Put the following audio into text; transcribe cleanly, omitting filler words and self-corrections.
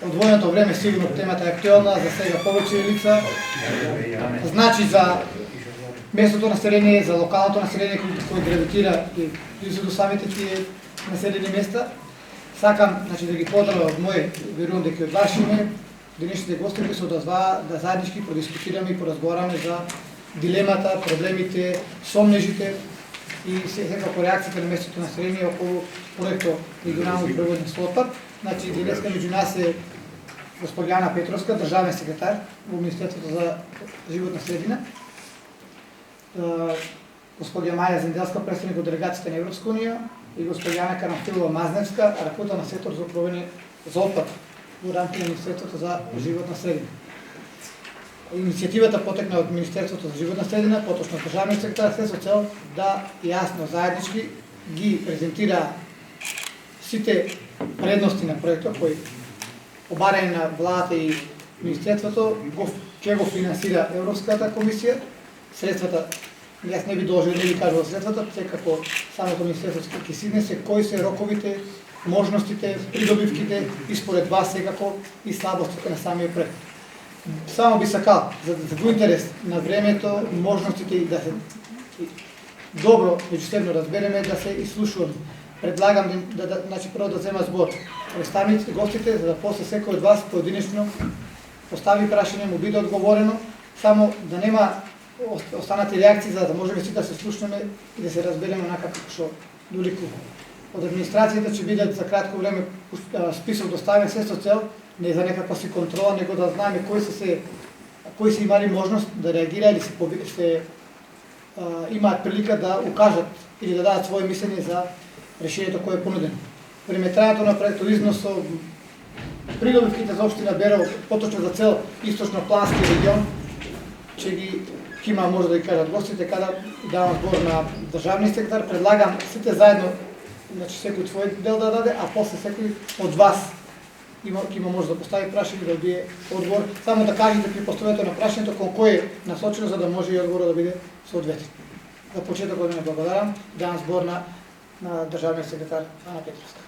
одвоеното време сигурно темата е актуелна, за сега повече лица. Значи за местното население, за локалното население koje гравитира и близо до самите тие населени места. Сакам да ги поздравя од мој, верувам дека од ваше име, денешните гости кои се одазваа да заеднички продискутираме и поразговараме за дилемата, проблемите, сомнежите и секако реакцијата на местното население околу проектот регионално превозен слотпат. Значи денеска меѓу нас е госпожа Јана Петровска, државен секретар во Министерството за животна средина, госпожа Маја Зенделска, представник од делегацијата на Европска унија, и госпожа Јана Карамфилова Мазневска, ракота на сектор за управување за отпад во рамките на Министерството за животна средина. Иницијативата потекна од Министерството за животна средина, поточно државниот секретар, се со цел да јасно заеднички ги презентира сите предности на проектот кој обарање на владата и Министерството ќе го финансира Европската комисија. Средствата, јас не би должен да ви кажувам средствата, секако самото Министерство ќе си изнесе кои се роковите, можностите, придобивките и според вас секако и слабостите на самиот проект. Само би сакал, за во интерес на времето, можностите и да се добро меѓусебно разбереме, да се изслушуваме. Предлагам значи прво да зема збор представниците, гостите, за да после секој од вас поединечно постави прашање, му биде одговорено, само да нема останати реакции, за да можеме сите да се слушнеме и да се разбереме онака како што доликува. Од администрацијата ќе бидат за кратко време список доставен се со цел не за некаква си контрола, него да знаеме кои се имали можност да реагира или се имаат прилика да укажат или да дадат своје мислење за решението кое е понудено. Преметрањето на проектот износо, придобивките за општина Берово, поточно за цел источно-плански регион, ќе има може да ги кажат гостите, када давам збор на државниот секретар, предлагам сите заедно, значи секој свој дел да даде, а после секој од вас ќе има може да постави прашање, да биде одговор, само да кажете при поставувањето на прашањето кон кој е насочено, за да може и одговорот да биде соодветен. За почеток да не благодарам, давам збор на државниот секретар Ана Петровска.